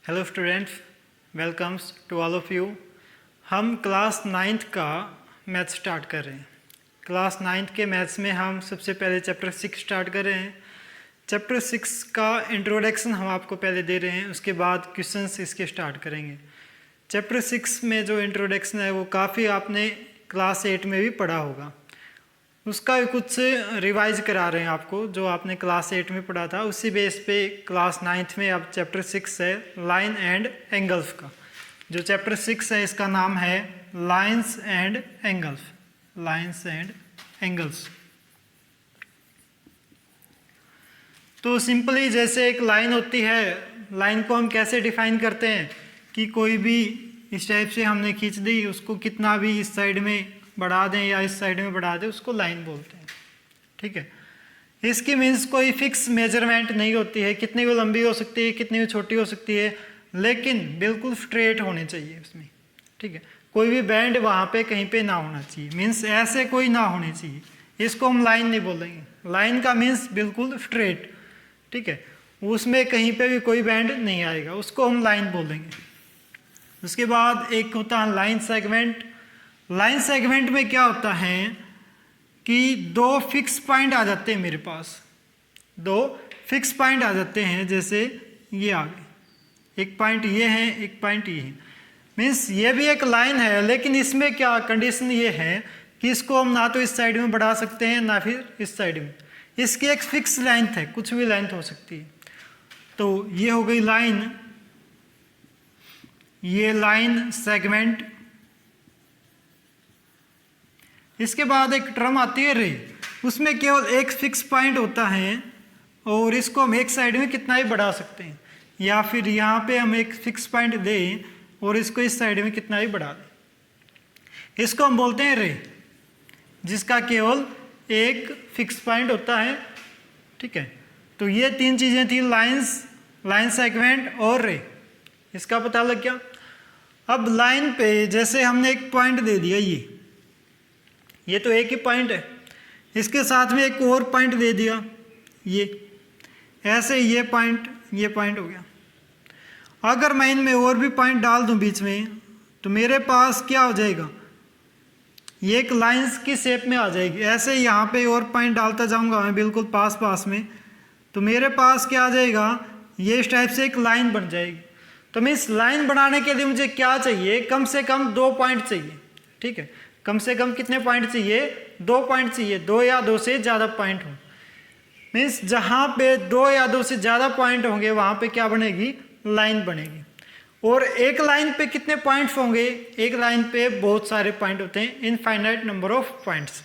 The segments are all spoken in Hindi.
Hello students, welcomes to all of you. हम क्लास 9th का मैथ स्टार्ट कर रहे हैं। क्लास 9th के मैथ्स में हम सबसे पहले चैप्टर 6 स्टार्ट कर रहे हैं। चैप्टर 6 का इंट्रोडक्शन हम आपको पहले दे रहे हैं, उसके बाद क्वेश्चंस इसके स्टार्ट करेंगे। चैप्टर 6 में जो इंट्रोडक्शन है वो काफ़ी आपने क्लास 8 में भी पढ़ा होगा, उसका कुछ रिवाइज करा रहे हैं आपको। जो आपने क्लास 8 में पढ़ा था उसी बेस पे क्लास 9th में अब चैप्टर 6 है लाइन एंड एंगल्स का। जो चैप्टर 6 है इसका नाम है lines and angles. Lines and angles. तो सिंपली जैसे एक लाइन होती है, लाइन को हम कैसे डिफाइन करते हैं कि कोई भी इस टाइप से हमने खींच दी, उसको कितना भी इस साइड में बढ़ा दें या इस साइड में बढ़ा दें, उसको लाइन बोलते हैं। ठीक है, इसकी मीन्स कोई फिक्स मेजरमेंट नहीं होती है, कितनी वो लंबी हो सकती है, कितनी वो छोटी हो सकती है, लेकिन बिल्कुल स्ट्रेट होने चाहिए उसमें। ठीक है, कोई भी बैंड वहाँ पे कहीं पे ना होना चाहिए, मीन्स ऐसे कोई ना होनी चाहिए, इसको हम लाइन नहीं बोलेंगे। लाइन का मीन्स बिल्कुल स्ट्रेट। ठीक है, उसमें कहीं पे भी कोई बैंड नहीं आएगा, उसको हम लाइन बोलेंगे। उसके बाद एक होता है लाइन सेगमेंट। लाइन सेगमेंट में क्या होता है कि दो फिक्स पॉइंट आ जाते हैं मेरे पास, दो फिक्स पॉइंट आ जाते हैं। जैसे ये आ गए, एक पॉइंट ये है, एक पॉइंट ये है, मीन्स ये भी एक लाइन है, लेकिन इसमें क्या कंडीशन ये है कि इसको हम ना तो इस साइड में बढ़ा सकते हैं ना फिर इस साइड में। इसकी एक फिक्स लेंथ है, कुछ भी लेंथ हो सकती है। तो ये हो गई लाइन, ये लाइन सेगमेंट। इसके बाद एक टर्म आती है रे, उसमें केवल एक फिक्स पॉइंट होता है और इसको हम एक साइड में कितना ही बढ़ा सकते हैं, या फिर यहाँ पे हम एक फिक्स पॉइंट दें और इसको इस साइड में कितना ही बढ़ा दें। इसको हम बोलते हैं रे, जिसका केवल एक फिक्स पॉइंट होता है। ठीक है, तो ये तीन चीज़ें थी, लाइंस, लाइन सेगमेंट और रे। इसका पता लग गया। अब लाइन पे जैसे हमने एक पॉइंट दे दिया, ये तो एक ही पॉइंट है, इसके साथ में एक और पॉइंट दे दिया, ये ऐसे ये पॉइंट हो गया। अगर मैं इनमें और भी पॉइंट डाल दूं बीच में, तो मेरे पास क्या हो जाएगा, ये एक लाइंस की शेप में आ जाएगी। ऐसे यहाँ पे और पॉइंट डालता जाऊंगा मैं बिल्कुल पास पास में, तो मेरे पास क्या आ जाएगा, ये इस टाइप से एक लाइन बन जाएगी। तो मीन्स लाइन बनाने के लिए मुझे क्या चाहिए, कम से कम 2 पॉइंट चाहिए। ठीक है, कम से कम कितने पॉइंट चाहिए, 2 पॉइंट चाहिए, 2 या 2 से ज़्यादा पॉइंट हो। मीन्स जहाँ पे 2 या 2 से ज़्यादा पॉइंट होंगे वहाँ पे क्या बनेगी, लाइन बनेगी। और एक लाइन पे कितने पॉइंट्स होंगे, एक लाइन पे बहुत सारे पॉइंट होते हैं, इनफाइनाइट नंबर ऑफ पॉइंट्स।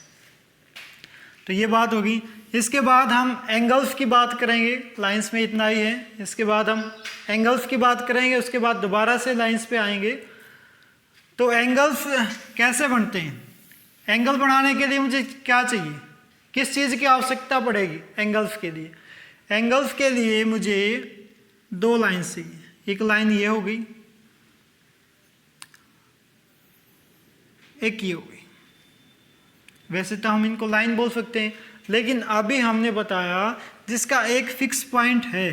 तो ये बात होगी। इसके बाद हम एंगल्स की बात करेंगे, लाइंस में इतना ही है। इसके बाद हम एंगल्स की बात करेंगे, उसके बाद दोबारा से लाइंस पे आएंगे। तो एंगल्स कैसे बनते हैं, एंगल बनाने के लिए मुझे क्या चाहिए, किस चीज़ की आवश्यकता पड़ेगी एंगल्स के लिए। एंगल्स के लिए मुझे 2 लाइन चाहिए। एक लाइन ये हो गई, एक ये हो गई। वैसे तो हम इनको लाइन बोल सकते हैं, लेकिन अभी हमने बताया जिसका एक फिक्स पॉइंट है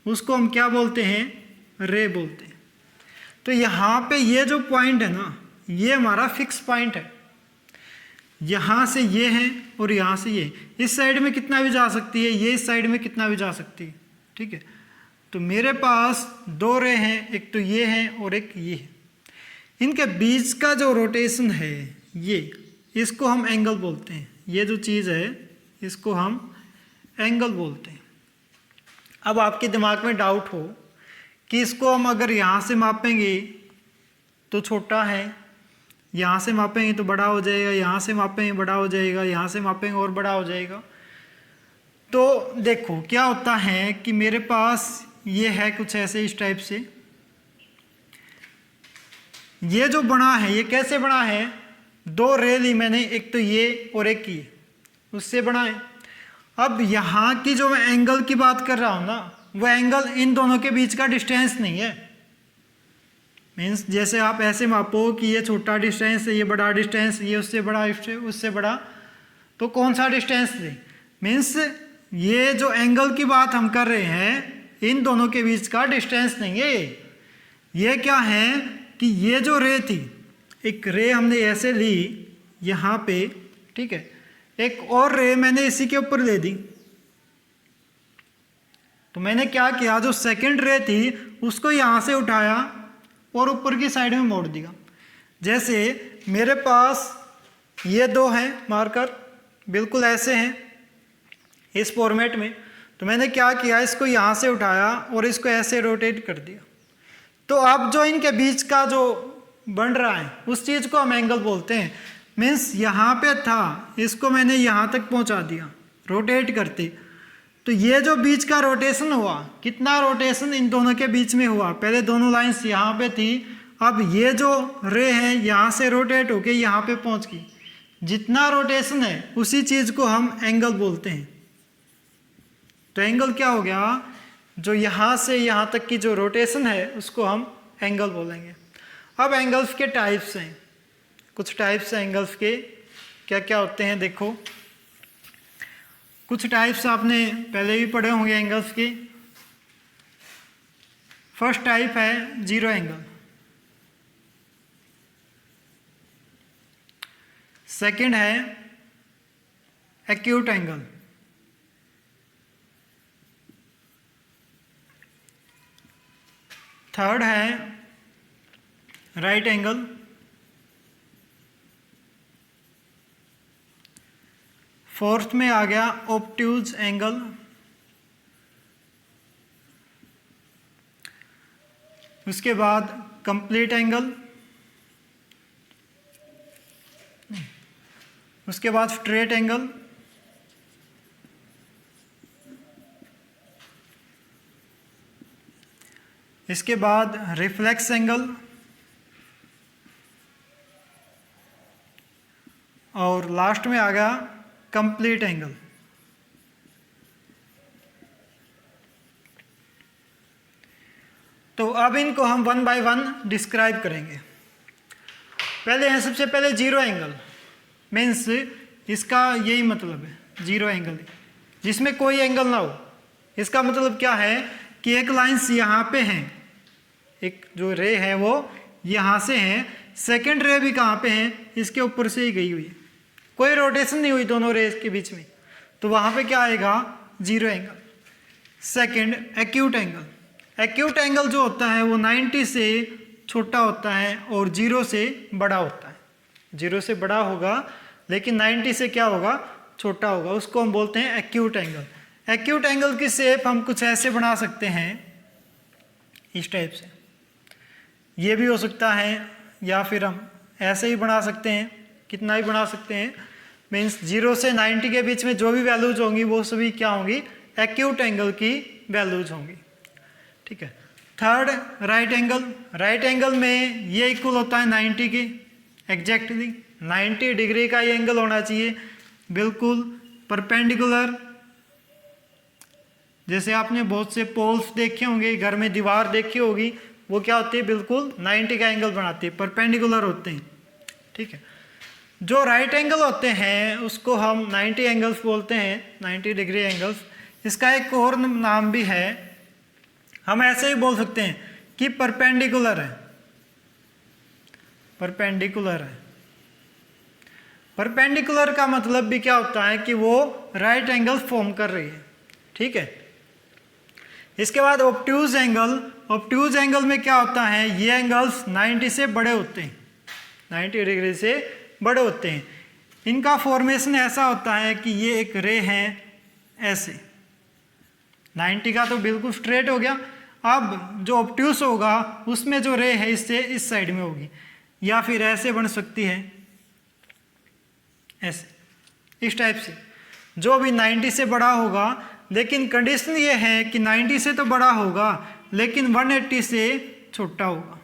उसको हम क्या बोलते हैं, रे बोलते हैं। तो यहाँ पे ये जो पॉइंट है ना, ये हमारा फिक्स पॉइंट है। यहाँ से ये है और यहाँ से ये, इस साइड में कितना भी जा सकती है, ये इस साइड में कितना भी जा सकती है। ठीक है, तो मेरे पास 2 रे हैं, एक तो ये है और एक ये है। इनके बीच का जो रोटेशन है ये, इसको हम एंगल बोलते हैं। ये जो चीज़ है इसको हम एंगल बोलते हैं। अब आपके दिमाग में डाउट हो कि इसको हम अगर यहाँ से मापेंगे तो छोटा है, यहाँ से मापेंगे तो बड़ा हो जाएगा, यहाँ से मापेंगे बड़ा हो जाएगा, यहाँ से मापेंगे और बड़ा हो जाएगा। तो देखो क्या होता है कि मेरे पास ये है कुछ ऐसे इस टाइप से, ये जो बना है ये कैसे बना है, 2 रे ली मैंने, एक तो ये और एक ये, उससे बना है। अब यहाँ की जो मैं एंगल की बात कर रहा हूँ ना, वो एंगल इन दोनों के बीच का डिस्टेंस नहीं है। मीन्स जैसे आप ऐसे मापो कि ये छोटा डिस्टेंस है, ये बड़ा डिस्टेंस, ये उससे बड़ा, उससे बड़ा, तो कौन सा डिस्टेंस है। मीन्स ये जो एंगल की बात हम कर रहे हैं इन दोनों के बीच का डिस्टेंस नहीं है, ये क्या है कि ये जो रे थी, एक रे हमने ऐसे ली यहाँ पे, ठीक है, एक और रे मैंने इसी के ऊपर दे दी। तो मैंने क्या किया, जो सेकंड रे थी उसको यहाँ से उठाया और ऊपर की साइड में मोड़ दिया। जैसे मेरे पास ये दो हैं मार्कर, बिल्कुल ऐसे हैं इस फॉर्मेट में, तो मैंने क्या किया, इसको यहाँ से उठाया और इसको ऐसे रोटेट कर दिया। तो अब जो इनके बीच का जो बन रहा है उस चीज़ को हम एंगल बोलते हैं। मीन्स यहाँ पे था, इसको मैंने यहाँ तक पहुँचा दिया रोटेट करते, तो ये जो बीच का रोटेशन हुआ, कितना रोटेशन इन दोनों के बीच में हुआ, पहले दोनों लाइंस यहाँ पे थी, अब ये जो रे है यहाँ से रोटेट होके यहाँ पे पहुँच गई। जितना रोटेशन है उसी चीज़ को हम एंगल बोलते हैं। तो एंगल क्या हो गया, जो यहाँ से यहाँ तक की जो रोटेशन है उसको हम एंगल बोलेंगे। अब एंगल्स के टाइप्स हैं, कुछ टाइप्स हैं एंगल्स के, क्या क्या होते हैं देखो। कुछ टाइप्स आपने पहले भी पढ़े होंगे एंगल्स के। फर्स्ट टाइप है जीरो एंगल, सेकंड है एक्यूट एंगल, थर्ड है राइट एंगल, फोर्थ में आ गया ऑब्ट्यूज एंगल, उसके बाद कंप्लीट एंगल, उसके बाद स्ट्रेट एंगल, इसके बाद रिफ्लेक्स एंगल, और लास्ट में आ गया कंप्लीट एंगल। तो अब इनको हम वन बाय वन डिस्क्राइब करेंगे। पहले है सबसे पहले जीरो एंगल, मीन्स इसका यही मतलब है जीरो एंगल, जिसमें कोई एंगल ना हो। इसका मतलब क्या है कि एक लाइंस यहाँ पे है, एक जो रे है वो यहाँ से है, सेकंड रे भी कहाँ पे है, इसके ऊपर से ही गई हुई है, कोई रोटेशन नहीं हुई दोनों रेस के बीच में, तो वहाँ पे क्या आएगा, zero angle. Second acute angle, acute angle जो होता है वो 90 से छोटा होता है और जीरो से बड़ा होता है। जीरो से बड़ा होगा लेकिन 90 से क्या होगा, छोटा होगा, उसको हम बोलते हैं एक्यूट एंगल। एक्यूट एंगल की शेप हम कुछ ऐसे बना सकते हैं, इस टाइप से, ये भी हो सकता है, या फिर हम ऐसे ही बना सकते हैं, कितना ही बना सकते हैं। मीन्स 0 से 90 के बीच में जो भी वैल्यूज होंगी वो सभी क्या होंगी, एक्यूट एंगल की वैल्यूज होंगी, ठीक है। Third right angle, right angle में ये इक्वल होता है 90 के, एग्जैक्टली 90 डिग्री का ये एंगल होना चाहिए, बिल्कुल परपेंडिकुलर। जैसे आपने बहुत से पोल्स देखे होंगे, घर में दीवार देखी होगी, वो क्या होती है, बिल्कुल 90 का एंगल बनाती है, परपेंडिकुलर होते हैं, ठीक है। जो राइट एंगल होते हैं उसको हम 90 एंगल्स बोलते हैं, 90 डिग्री एंगल्स। इसका एक और नाम भी है, हम ऐसे ही बोल सकते हैं कि परपेंडिकुलर है, परपेंडिकुलर है। परपेंडिकुलर का मतलब भी क्या होता है कि वो राइट एंगल फॉर्म कर रही है, ठीक है। इसके बाद ऑब्ट्यूज एंगल, ऑब्ट्यूज एंगल में क्या होता है, ये एंगल्स 90 से बड़े होते हैं, 90 डिग्री से बड़े होते हैं। इनका फॉर्मेशन ऐसा होता है कि ये एक रे है ऐसे, 90 का तो बिल्कुल स्ट्रेट हो गया, अब जो ऑब्ट्यूज होगा उसमें जो रे है इससे इस साइड में होगी, या फिर ऐसे बन सकती है, ऐसे, इस टाइप से, जो भी 90 से बड़ा होगा। लेकिन कंडीशन ये है कि 90 से तो बड़ा होगा लेकिन 180 से छोटा होगा,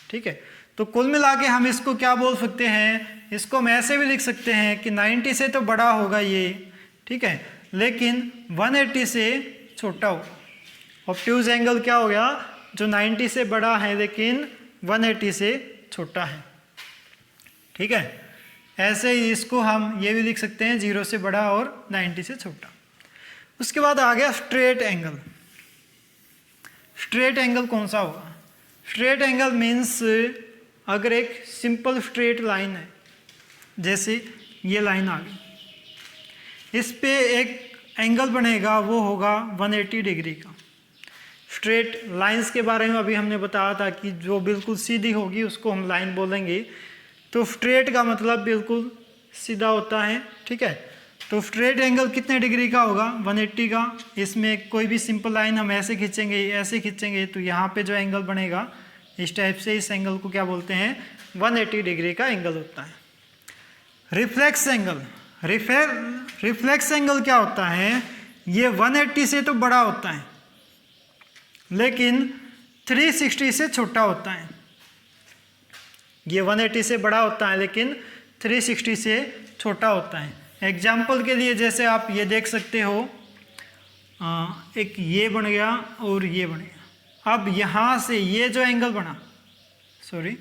ठीक है। तो कुल मिला के हम इसको क्या बोल सकते हैं, इसको हम ऐसे भी लिख सकते हैं कि 90 से तो बड़ा होगा ये, ठीक है, लेकिन 180 से छोटा होगा। ऑब्ट्यूज एंगल क्या हो गया, जो 90 से बड़ा है लेकिन 180 से छोटा है, ठीक है। ऐसे ही इसको हम ये भी लिख सकते हैं 0 से बड़ा और 90 से छोटा। उसके बाद आ गया स्ट्रेट एंगल। स्ट्रेट एंगल कौन सा होगा, स्ट्रेट एंगल मीन्स अगर एक सिंपल स्ट्रेट लाइन है, जैसे ये लाइन आ गई, इस पे एक एंगल बनेगा, वो होगा 180 डिग्री का। स्ट्रेट लाइंस के बारे में अभी हमने बताया था कि जो बिल्कुल सीधी होगी उसको हम लाइन बोलेंगे। तो स्ट्रेट का मतलब बिल्कुल सीधा होता है, ठीक है। तो स्ट्रेट एंगल कितने डिग्री का होगा? 180 का। इसमें कोई भी सिंपल लाइन हम ऐसे खींचेंगे तो यहाँ पे जो एंगल बनेगा इस टाइप से, इस एंगल को क्या बोलते हैं? 180 डिग्री का एंगल होता है। रिफ्लेक्स एंगल, रिफ्लेक्स एंगल क्या होता है? ये 180 से तो बड़ा होता है लेकिन 360 से छोटा होता है। ये 180 से बड़ा होता है लेकिन 360 से छोटा होता है। एग्जाम्पल के लिए जैसे आप ये देख सकते हो, एक ये बन गया और ये बन गया। अब यहाँ से ये जो एंगल बना, सॉरी,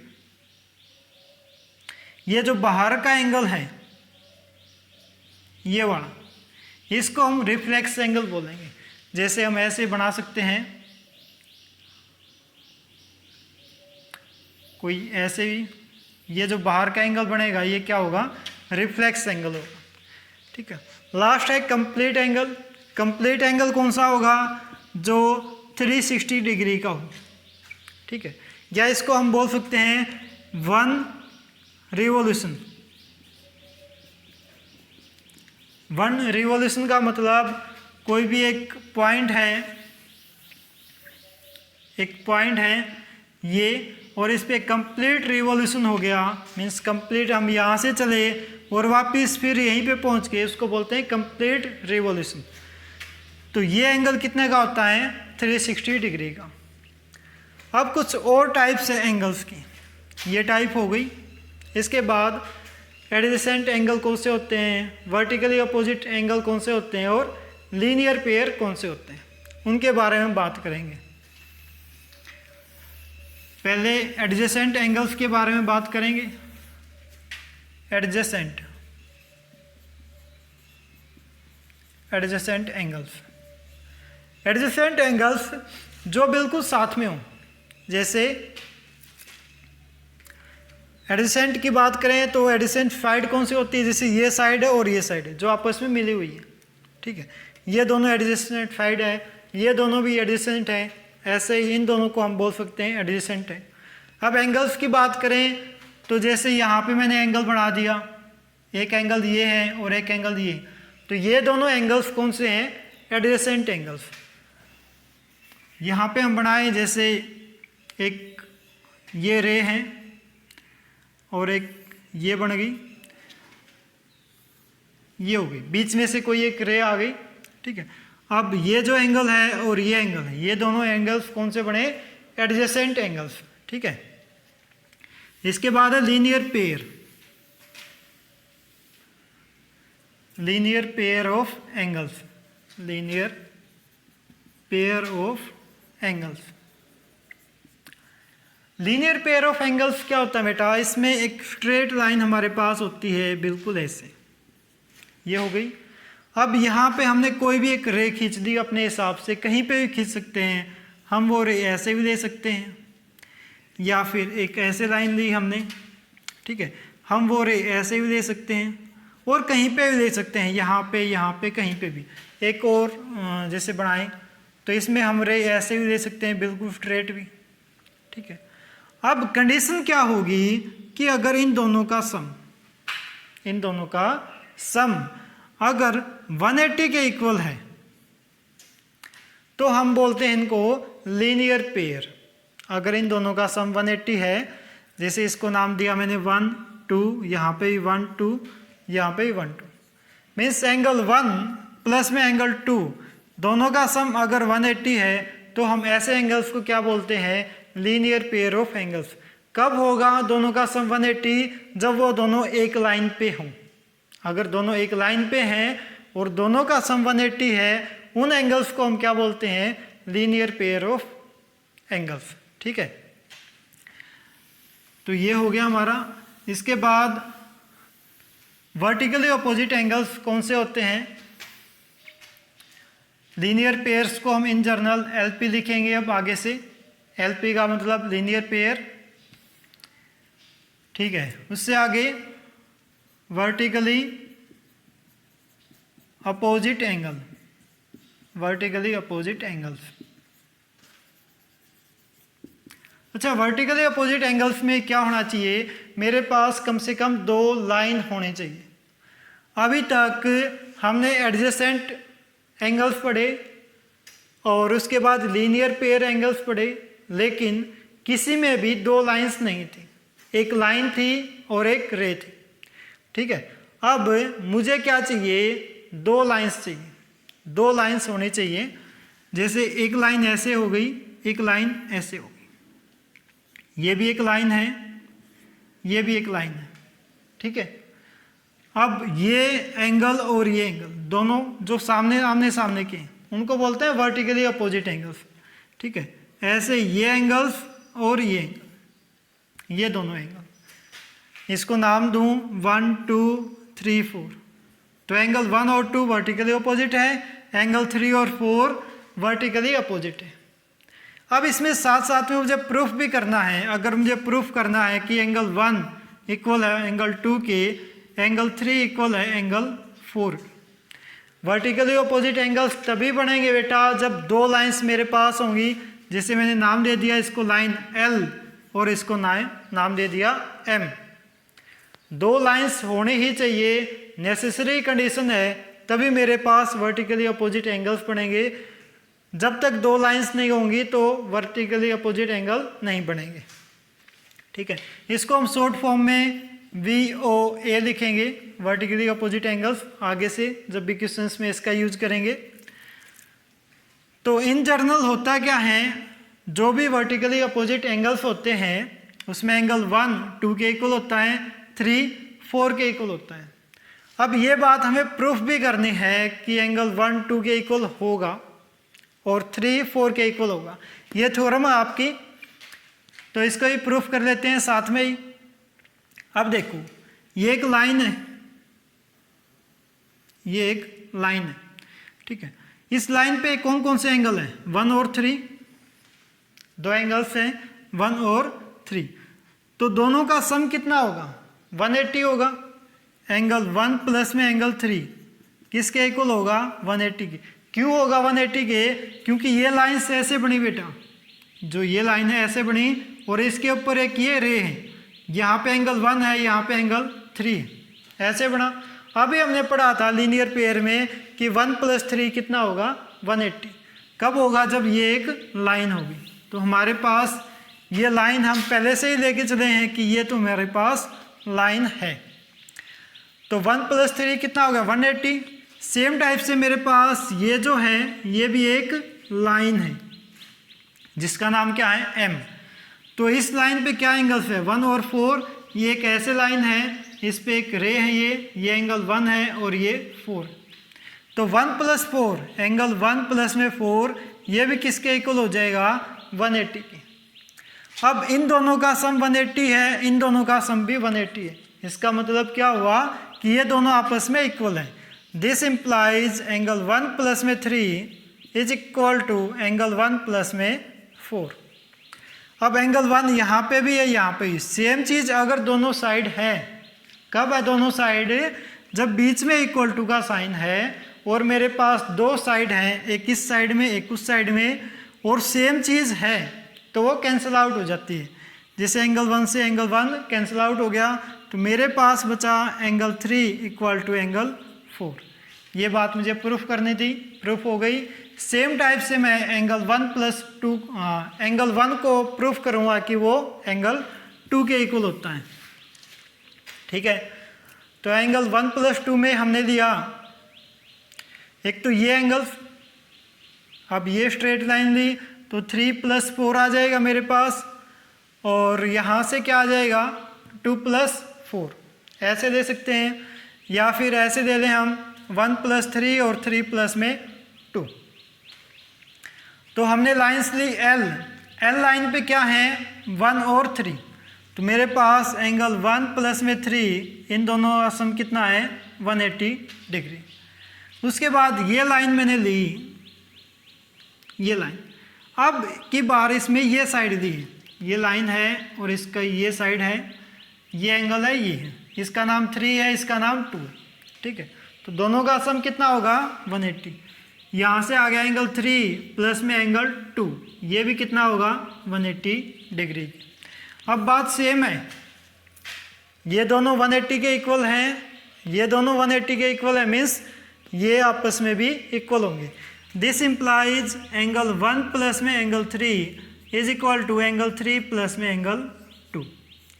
ये जो बाहर का एंगल है ये वाला, इसको हम रिफ्लेक्स एंगल बोलेंगे। जैसे हम ऐसे बना सकते हैं, कोई ऐसे भी, ये जो बाहर का एंगल बनेगा ये क्या होगा? रिफ्लेक्स एंगल होगा, ठीक है। लास्ट है कंप्लीट एंगल। कंप्लीट एंगल कौन सा होगा? जो 360 डिग्री का हो, ठीक है। या इसको हम बोल सकते हैं 1 रिवॉल्यूशन। 1 रिवॉल्यूशन का मतलब कोई भी एक पॉइंट है ये, और इस पे कंप्लीट रिवॉल्यूशन हो गया, मीन्स कंप्लीट हम यहाँ से चले और वापस फिर यहीं पे पहुँच गए, उसको बोलते हैं कंप्लीट रिवॉल्यूशन। तो ये एंगल कितने का होता है? 360 डिग्री का। अब कुछ और टाइप्स है एंगल्स की, ये टाइप हो गई। इसके बाद एडजेसेंट एंगल कौन से होते हैं, वर्टिकली अपोजिट एंगल कौन से होते हैं, और लीनियर पेयर कौन से होते हैं, उनके बारे में बात करेंगे। पहले एडजेसेंट एंगल्स के बारे में बात करेंगे। एडजेसेंट एंगल्स जो बिल्कुल साथ में हो। जैसे एडजेसेंट की बात करें तो एडजेसेंट साइड कौन सी होती है? जैसे ये साइड है और ये साइड है जो आपस में मिली हुई है, ठीक है। ये दोनों एडजेसेंट साइड है, ये दोनों भी एडजेसेंट है, ऐसे ही इन दोनों को हम बोल सकते हैं एडजेसेंट है। अब एंगल्स की बात करें तो जैसे यहाँ पे मैंने एंगल बना दिया, एक एंगल ये है और एक एंगल ये, तो ये दोनों एंगल्स कौन से हैं? Adjacent angles. यहाँ पे हम बनाए, जैसे एक ये रे है और एक ये बन गई, ये हो गई, बीच में से कोई एक रे आ गई, ठीक है। अब ये जो एंगल है और ये एंगल है, ये दोनों एंगल्स कौन से बने? एडजेसेंट एंगल्स, ठीक है। इसके बाद है linear pair of angles. Linear pair of angles क्या होता है बेटा? इसमें एक स्ट्रेट लाइन हमारे पास होती है बिल्कुल ऐसे, ये हो गई। अब यहाँ पे हमने कोई भी एक रे खींच दी अपने हिसाब से, कहीं पे भी खींच सकते हैं हम, वो रे ऐसे भी ले सकते हैं या फिर एक ऐसे लाइन ली हमने, ठीक है, हम वो रे ऐसे भी ले सकते हैं और कहीं पे भी ले सकते हैं, यहाँ पे कहीं पे भी। एक और जैसे बनाएं तो इसमें हम रे ऐसे भी ले सकते हैं, बिल्कुल स्ट्रेट भी, ठीक है। अब कंडीशन क्या होगी कि अगर इन दोनों का सम अगर 180 के इक्वल है तो हम बोलते हैं इनको लीनियर पेयर। अगर इन दोनों का सम 180 है, जैसे इसको नाम दिया मैंने 1 2, यहाँ पे भी 1 2, यहाँ पे भी 1 2, मीन्स एंगल 1 प्लस में एंगल 2 दोनों का सम अगर 180 है तो हम ऐसे एंगल्स को क्या बोलते हैं? Linear pair of angles. कब होगा दोनों का सम 180? जब वो दोनों एक लाइन पे हों। अगर दोनों एक लाइन पे हैं और दोनों का सम 180 है, उन एंगल्स को हम क्या बोलते हैं? लीनियर पेयर ऑफ एंगल्स, ठीक है। तो ये हो गया हमारा। इसके बाद वर्टिकली अपोजिट एंगल्स कौन से होते हैं? लीनियर पेयर्स को हम इन जनरल एलपी लिखेंगे अब आगे से, LP का मतलब लीनियर पेयर, ठीक है। उससे आगे vertically opposite angle, vertically opposite angles. अच्छा, वर्टिकली अपोजिट एंगल्स में क्या होना चाहिए, मेरे पास कम से कम 2 लाइन होने चाहिए। अभी तक हमने एडजेसेंट एंगल्स पढ़े और उसके बाद लीनियर पेयर एंगल्स पढ़े, लेकिन किसी में भी 2 लाइंस नहीं थी, एक लाइन थी और एक रे थी, ठीक है। अब मुझे क्या चाहिए, 2 लाइंस चाहिए, 2 लाइंस होनी चाहिए। जैसे एक लाइन ऐसे हो गई, एक लाइन ऐसे हो गई, ये भी एक लाइन है, ये भी एक लाइन है, ठीक है। अब ये एंगल और ये एंगल दोनों जो सामने आमने सामने के हैं उनको बोलते हैं वर्टिकली अपोजिट एंगल्स, ठीक है। ऐसे ये एंगल्स और ये एंगल, ये दोनों एंगल, इसको नाम दूं 1 2 3 4। तो एंगल 1 और 2 वर्टिकली अपोजिट है, एंगल 3 और 4 वर्टिकली अपोजिट है। अब इसमें साथ साथ में मुझे प्रूफ भी करना है। अगर मुझे प्रूफ करना है कि एंगल 1 इक्वल है एंगल 2 के, एंगल 3 इक्वल है एंगल 4। वर्टिकली अपोजिट एंगल्स तभी बनेंगे बेटा जब 2 लाइंस मेरे पास होंगी, जिसे मैंने नाम दे दिया इसको लाइन L और इसको नाम दे दिया M। 2 लाइंस होने ही चाहिए, नेसेसरी कंडीशन है, तभी मेरे पास वर्टिकली अपोजिट एंगल्स बनेंगे। जब तक 2 लाइंस नहीं होंगी तो वर्टिकली अपोजिट एंगल नहीं बनेंगे, ठीक है। इसको हम शॉर्ट फॉर्म में VOA लिखेंगे, वर्टिकली अपोजिट एंगल्स, आगे से जब भी क्वेश्चंस में इसका यूज करेंगे। तो इन जनरल होता क्या है, जो भी वर्टिकली अपोजिट एंगल्स होते हैं उसमें एंगल 1 2 के इक्वल होता है, 3 4 के इक्वल होता है। अब ये बात हमें प्रूफ भी करनी है कि एंगल 1 2 के इक्वल होगा और 3 4 के इक्वल होगा, ये थ्योरम है आपकी। तो इसको ही प्रूफ कर लेते हैं साथ में ही। अब देखो, ये एक लाइन है, ये एक लाइन है, ठीक है। इस लाइन पे कौन कौन से एंगल हैं, 1 और 3, 2 एंगल्स हैं 1 और 3। तो दोनों का सम कितना होगा, 180 होगा। एंगल 1 प्लस में एंगल 3 किसके इक्वल होगा, 180 के। क्यों होगा 180 के, क्योंकि ये लाइन से ऐसे बनी बेटा, जो ये लाइन है ऐसे बनी और इसके ऊपर एक ये रे है, यहाँ पे एंगल 1 है, यहाँ पे एंगल 3 है, ऐसे बना। अभी हमने पढ़ा था लीनियर पेयर में कि 1 + 3 कितना होगा, 180। कब होगा, जब ये एक लाइन होगी। तो हमारे पास ये लाइन हम पहले से ही लेके चले हैं कि ये तो हमारे पास लाइन है। तो 1 + 3 कितना होगा, 180। सेम टाइप से मेरे पास ये जो है ये भी एक लाइन है जिसका नाम क्या है, M। तो इस लाइन पे क्या एंगल्स है, 1 और 4। ये एक ऐसे लाइन है, इस पे एक रे है, ये एंगल 1 है और ये 4। तो 1 + 4 एंगल 1 प्लस में 4, ये भी किसके इक्वल हो जाएगा, 180 के। अब इन दोनों का सम 180 है, इन दोनों का सम भी 180 है। इसका मतलब क्या हुआ कि ये दोनों आपस में इक्वल है। दिस इम्प्लाइज एंगल 1 प्लस में 3 is equal to angle 1 plus में 4। अब एंगल 1 यहाँ पे भी है, यहाँ पे भी सेम चीज़ अगर दोनों साइड है। कब है दोनों साइड, जब बीच में इक्वल टू का साइन है और मेरे पास 2 साइड हैं, एक इस साइड में एक उस साइड में, और सेम चीज़ है तो वो कैंसिल आउट हो जाती है। जैसे एंगल 1 से एंगल 1 कैंसिल आउट हो गया, तो मेरे पास बचा एंगल 3 इक्वल टू एंगल 4। ये बात मुझे प्रूफ करनी थी, प्रूफ हो गई। सेम टाइप से मैं एंगल 1 + 2 एंगल 1 को प्रूफ करूँगा कि वो एंगल 2 के इक्वल होता है, ठीक है। तो एंगल 1 + 2 में हमने लिया एक तो ये एंगल, अब ये स्ट्रेट लाइन ली तो 3 + 4 आ जाएगा मेरे पास, और यहाँ से क्या आ जाएगा, 2 + 4। ऐसे दे सकते हैं, या फिर ऐसे दे लें हम 1 + 3 और 3 + में 2। तो हमने लाइन्स ली L लाइन पे क्या है, 1 और 3। तो मेरे पास एंगल 1 + में 3, इन दोनों का सम कितना है, 180 डिग्री। उसके बाद ये लाइन मैंने ली, ये लाइन। अब की बार इसमें ये साइड दी है, ये लाइन है और इसका ये साइड है, ये एंगल है, ये है, इसका नाम 3 है, इसका नाम 2 है, ठीक है। तो दोनों का सम कितना होगा 180। यहाँ से आ गया एंगल 3 प्लस में एंगल 2, ये भी कितना होगा 180 डिग्री। अब बात सेम है, ये दोनों 180 के इक्वल हैं, ये दोनों 180 के इक्वल है, मीन्स ये आपस में भी इक्वल होंगे। दिस इम्प्लाइज एंगल 1 प्लस में angle 3 is equal to angle 3 plus में एंगल 2।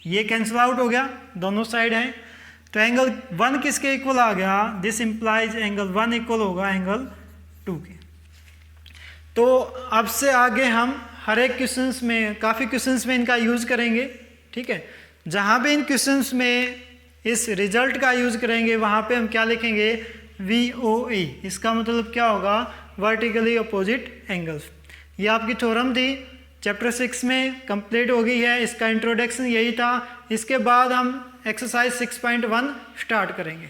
ये कैंसिल आउट हो गया, दोनों साइड है, तो एंगल 1 किसके इक्वल आ गया, दिस इम्प्लाइज एंगल 1 इक्वल होगा एंगल 2 के। तो अब से आगे हम हर एक क्वेश्चंस में, काफ़ी क्वेश्चंस में इनका यूज़ करेंगे, ठीक है। जहाँ भी इन क्वेश्चंस में इस रिजल्ट का यूज़ करेंगे वहाँ पे हम क्या लिखेंगे, VOE। इसका मतलब क्या होगा, वर्टिकली अपोजिट एंगल्स। ये आपकी थ्योरम थी, चैप्टर 6 में कंप्लीट हो गई है, इसका इंट्रोडक्शन यही था। इसके बाद हम एक्सरसाइज 6.1 स्टार्ट करेंगे।